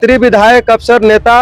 मंत्री, विधायक, अफसर, नेता,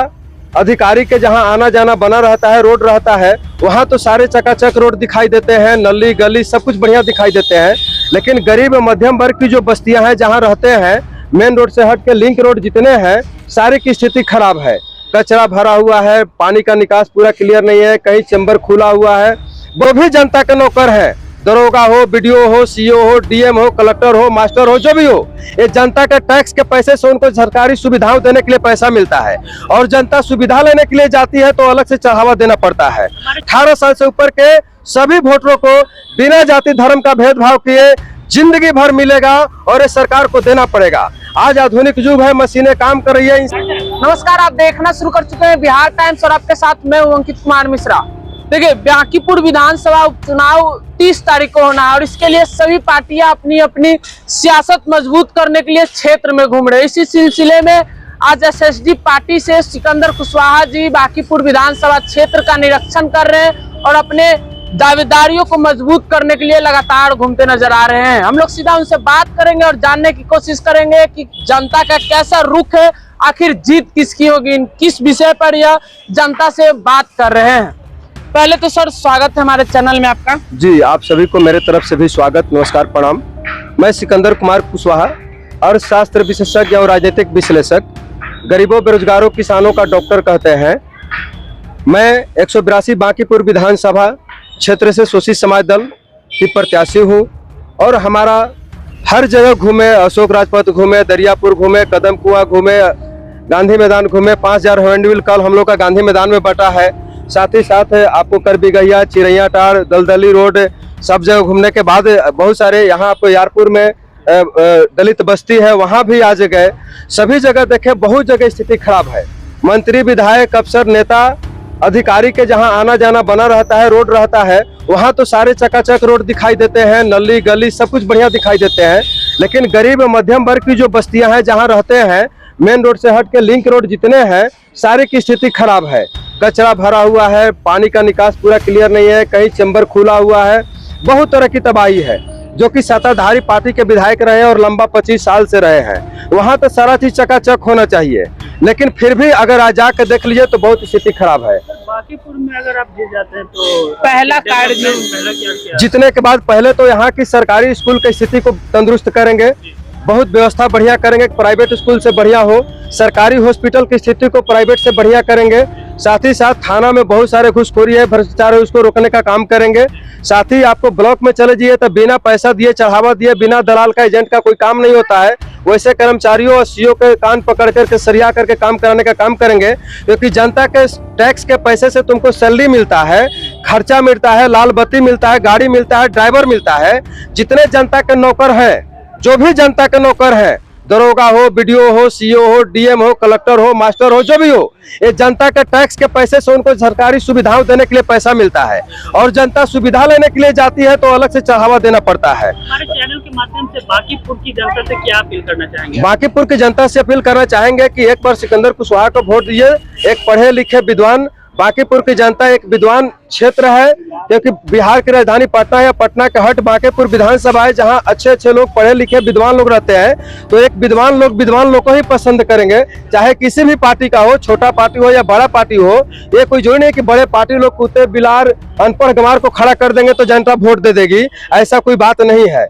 अधिकारी के जहां आना जाना बना रहता है, रोड रहता है, वहां तो सारे चकाचक रोड दिखाई देते हैं, नली गली सब कुछ बढ़िया दिखाई देते हैं। लेकिन गरीब मध्यम वर्ग की जो बस्तियां हैं, जहां रहते हैं, मेन रोड से हट के लिंक रोड जितने हैं, सारी की स्थिति खराब है। कचरा भरा हुआ है, पानी का निकास पूरा क्लियर नहीं है, कहीं चैम्बर खुला हुआ है। वो भी जनता के नौकर है, दरोगा हो, बीडीओ हो, सीओ हो, डीएम हो, कलेक्टर हो, मास्टर हो, जो भी हो, ये जनता के टैक्स के पैसे से उनको सरकारी सुविधाओं देने के लिए पैसा मिलता है। और जनता सुविधा लेने के लिए जाती है तो अलग से चढ़ावा देना पड़ता है। 18 साल से ऊपर के सभी वोटरों को बिना जाति धर्म का भेदभाव किए जिंदगी भर मिलेगा और ये सरकार को देना पड़ेगा। आज आधुनिक युग है, मशीनें काम कर रही है। नमस्कार, आप देखना शुरू कर चुके हैं बिहार टाइम्स और आपके साथ मैं हूं अंकित कुमार मिश्रा। देखिए, बांकीपुर विधानसभा उपचुनाव 30 तारीख को होना है और इसके लिए सभी पार्टियां अपनी अपनी सियासत मजबूत करने के लिए क्षेत्र में घूम रहे हैं। इसी सिलसिले में आज एसएसडी पार्टी से सिकंदर कुशवाहा जी बांकीपुर विधानसभा क्षेत्र का निरीक्षण कर रहे हैं और अपने दावेदारियों को मजबूत करने के लिए लगातार घूमते नजर आ रहे हैं। हम लोग सीधा उनसे बात करेंगे और जानने की कोशिश करेंगे कि जनता का कैसा रुख है, आखिर जीत किसकी होगी, किस विषय पर यह जनता से बात कर रहे हैं। पहले तो सर स्वागत है हमारे चैनल में आपका। जी, आप सभी को मेरे तरफ से भी स्वागत, नमस्कार, प्रणाम। मैं सिकंदर कुमार कुशवाहा, अर्थशास्त्र विशेषज्ञ और राजनीतिक विश्लेषक, गरीबों, बेरोजगारों, किसानों का डॉक्टर कहते हैं। मैं 182 बांकीपुर विधानसभा क्षेत्र से शोषित समाज दल की प्रत्याशी हूँ और हमारा हर जगह घूमे, अशोक राजपथ घूमे, दरियापुर घूमे, कदम कुआं घूमे, गांधी मैदान घूमे, 5000 हैंडविल कल हम लोग का गांधी मैदान में बटा है। साथ ही साथ आपको करबिगहिया, चिरैया टार, दलदली रोड सब जगह घूमने के बाद बहुत सारे यहाँ आपको यारपुर में दलित बस्ती है, वहाँ भी आज गए। सभी जगह देखे, बहुत जगह स्थिति खराब है। मंत्री, विधायक, अफसर, नेता, अधिकारी के जहां आना जाना बना रहता है, रोड रहता है, वहां तो सारे चकाचक रोड दिखाई देते हैं, नली गली सब कुछ बढ़िया दिखाई देते हैं। लेकिन गरीब मध्यम वर्ग की जो बस्तियां हैं, जहां रहते हैं, मेन रोड से हट के लिंक रोड जितने हैं, सारी की स्थिति खराब है। कचरा भरा हुआ है, पानी का निकास पूरा क्लियर नहीं है, कहीं चैम्बर खुला हुआ है, बहुत तरह की तबाही है। जो कि सत्ताधारी पार्टी के विधायक रहे और लंबा 25 साल से रहे हैं, वहां तो सारा चीज चकाचक होना चाहिए। लेकिन फिर भी अगर आज जाकर देख लीजिए तो बहुत स्थिति खराब है। बांकीपुर में अगर आप जीत जाते हैं तो पहला कार्य जीतने के बाद पहले तो यहाँ की सरकारी स्कूल की स्थिति को तंदुरुस्त करेंगे, बहुत व्यवस्था बढ़िया करेंगे, प्राइवेट स्कूल से बढ़िया हो, सरकारी हॉस्पिटल की स्थिति को प्राइवेट से बढ़िया करेंगे। साथ ही साथ थाना में बहुत सारे घुसखोरी है, भ्रष्टाचार है, उसको रोकने का काम करेंगे। साथ ही आपको ब्लॉक में चले जाइए तो बिना पैसा दिए, चढ़ावा दिए, बिना दलाल का, एजेंट का कोई काम नहीं होता है। वैसे कर्मचारियों और सीओ के कान पकड़ करके सरिया करके काम कराने का काम करेंगे, क्योंकि जनता के टैक्स के पैसे से तुमको सैलरी मिलता है, खर्चा मिलता है, लाल बत्ती मिलता है, गाड़ी मिलता है, ड्राइवर मिलता है। जितने जनता के नौकर हैं, जो भी जनता के नौकर हैं, दरोगा हो, बीडीओ हो, सीओ हो, डीएम हो, कलेक्टर हो, मास्टर हो, जो भी हो, ये जनता के टैक्स के पैसे से उनको सरकारी सुविधाओं देने के लिए पैसा मिलता है। और जनता सुविधा लेने के लिए जाती है तो अलग से चढ़ावा देना पड़ता है। हमारे चैनल के माध्यम से बांकीपुर की जनता से क्या अपील करना चाहेंगे? बांकीपुर की जनता से अपील करना चाहेंगे कि एक बार सिकंदर कुशवाहा को वोट दिए। एक पढ़े लिखे विद्वान, बांकीपुर की जनता एक विद्वान क्षेत्र है, क्योंकि बिहार की राजधानी पटना है, पटना के हट बांकीपुर विधानसभा है, जहां अच्छे अच्छे लोग, पढ़े लिखे विद्वान लोग रहते हैं। तो एक विद्वान लोग को ही पसंद करेंगे, चाहे किसी भी पार्टी का हो, छोटा पार्टी हो या बड़ा पार्टी हो। ये कोई जो नहीं कि बड़े पार्टी लोग कुत्ते बिलार अनपढ़ गंवार को खड़ा कर देंगे तो जनता वोट दे देगी, ऐसा कोई बात नहीं है।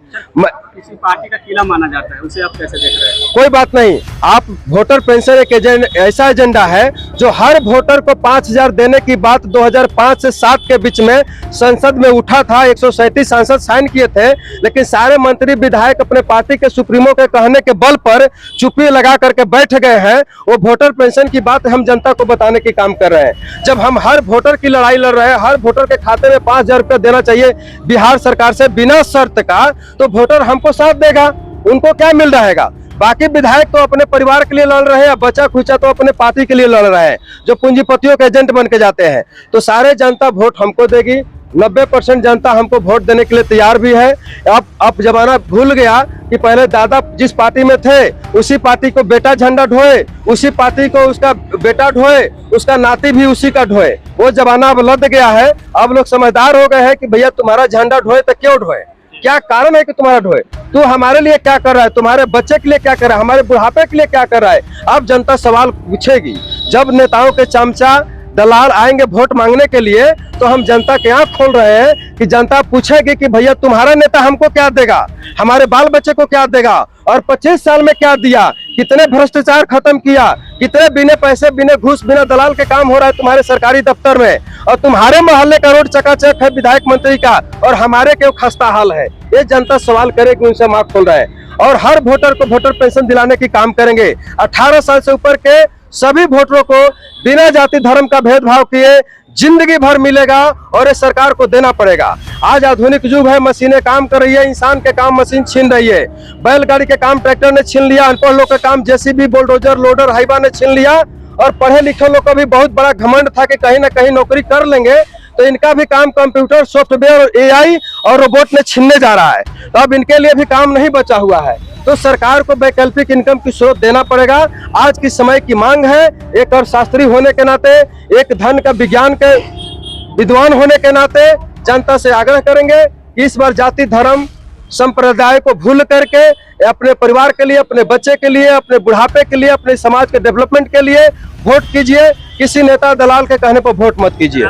किसी पार्टी का किला माना जाता है, उसे आप कैसे देख रहे हैं? कोई बात नहीं, आप वोटर पेंशन एक ऐसा एजेंडा है जो हर वोटर को 5000 देने की बात 2005 से 7 के बीच में संसद में उठा था। 137 सांसद साइन किए थे, लेकिन सारे मंत्री विधायक अपने पार्टी के सुप्रीमो के कहने के बल पर चुप्पी लगा करके बैठ गए हैं। वो वोटर पेंशन की बात हम जनता को बताने की काम कर रहे हैं। जब हम हर वोटर की लड़ाई लड़ रहे हैं, हर वोटर के खाते में 5000 रुपया देना चाहिए बिहार सरकार से बिना शर्त का, तो वोटर हमको साथ देगा। उनको क्या मिल रहेगा? बाकी विधायक तो अपने परिवार के लिए लड़ रहे हैं, बच्चा खुचा तो अपने पार्टी के लिए लड़ रहे हैं, जो पूंजीपतियों के एजेंट बन के जाते हैं। तो सारे जनता वोट हमको देगी। 90% जनता हमको वोट देने के लिए तैयार भी है। अब जमाना भूल गया कि पहले दादा जिस पार्टी में थे उसी पार्टी को बेटा झंडा ढोए, उसी पार्टी को उसका बेटा ढोए, उसका नाती भी उसी का ढोए। वो जमाना अब लद गया है। अब लोग समझदार हो गए हैं कि भैया तुम्हारा झंडा ढोए तो क्यों ढोए, क्या कारण है कि तुम्हारा ढोए? तू हमारे लिए क्या कर रहा है, तुम्हारे बच्चे के लिए क्या कर रहा है, हमारे बुढ़ापे के लिए क्या कर रहा है? अब जनता सवाल पूछेगी। जब नेताओं के चमचा दलाल आएंगे वोट मांगने के लिए, तो हम जनता के आंख खोल रहे हैं कि जनता पूछेगी कि भैया तुम्हारा नेता हमको क्या देगा, हमारे बाल बच्चे को क्या देगा, और 25 साल में क्या दिया, कितने भ्रष्टाचार खत्म किया, कितने बिना पैसे बिना घूस बिना दलाल के काम हो रहा है तुम्हारे सरकारी दफ्तर में, और तुम्हारे मोहल्ले का रोड चकाचक है विधायक मंत्री का, और हमारे क्यों खस्ता हाल है। ये जनता सवाल करेगी, उनसे हम आंख खोल रहे हैं। और हर वोटर को वोटर पेंशन दिलाने की काम करेंगे। 18 साल से ऊपर के सभी वोटरों को बिना जाति धर्म का भेदभाव किए जिंदगी भर मिलेगा, और ये सरकार को देना पड़ेगा। आज आधुनिक युग है, मशीनें काम कर रही है, इंसान के काम मशीन छीन रही है। बैलगाड़ी के काम ट्रैक्टर ने छीन लिया, अनपढ़ लोग का काम जेसीबी बुलडोजर लोडर हाइवा ने छीन लिया, और पढ़े लिखे लोग का भी बहुत बड़ा घमंड था कि कहीं ना कहीं नौकरी कर लेंगे, तो इनका भी काम कंप्यूटर सॉफ्टवेयर एआई और रोबोट ने छीनने जा रहा है। तो अब इनके लिए भी काम नहीं बचा हुआ है। तो सरकार को वैकल्पिक इनकम की स्रोत देना पड़ेगा। आज की समय की मांग है। एक अर्थशास्त्री होने के नाते, एक धन का विज्ञान के विद्वान होने के नाते जनता से आग्रह करेंगे कि इस बार जाति धर्म संप्रदाय को भूल करके अपने परिवार के लिए, अपने बच्चे के लिए, अपने बुढ़ापे के लिए, अपने समाज के डेवलपमेंट के लिए वोट कीजिए। किसी नेता दलाल के कहने पर वोट मत कीजिए।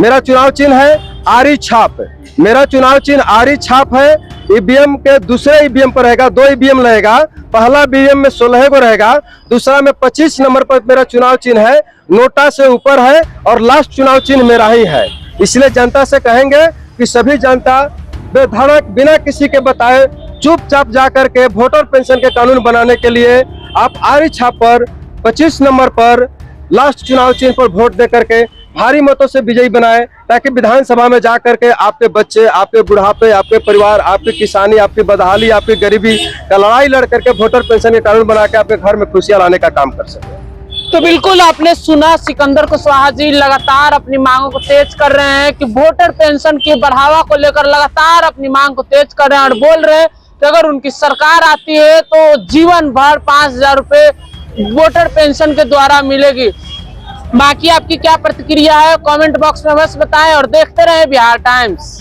मेरा चुनाव चिन्ह है आरी छाप। मेरा चुनाव चिन्ह आरी छाप है। ईवीएम के दूसरे ईवीएम पर रहेगा, 2 ईवीएम रहेगा। पहला ईवीएम में 16 को रहेगा, दूसरा में 25 नंबर पर मेरा चुनाव चिन्ह है। नोटा से ऊपर है और लास्ट चुनाव चिन्ह मेरा ही है। इसलिए जनता से कहेंगे कि सभी जनता बेधड़क बिना किसी के बताए चुपचाप जाकर के वोटर पेंशन के कानून बनाने के लिए आप आरी छाप पर 25 नंबर पर लास्ट चुनाव चिन्ह पर वोट दे करके भारी मतों से विजयी बनाए, ताकि विधानसभा में जाकर के आपके बच्चे, आपके बुढ़ापे, आपके परिवार, आपकी किसानी, आपकी बदहाली, आपकी गरीबी का लड़ाई लड़ करके वोटर पेंशन के कानून बना के आपके घर में खुशियां लाने का काम कर सके। तो बिल्कुल आपने सुना, सिकंदर कुशवाहा जी लगातार अपनी मांगों को तेज कर रहे हैं कि वोटर पेंशन के बढ़ावा को लेकर लगातार अपनी मांग को तेज कर रहे हैं, और बोल रहे हैं कि अगर उनकी सरकार आती है तो जीवन भर 5,000 रुपए वोटर पेंशन के द्वारा मिलेगी। बाकी आपकी क्या प्रतिक्रिया है कमेंट बॉक्स में बस बताएं, और देखते रहे बिहार टाइम्स।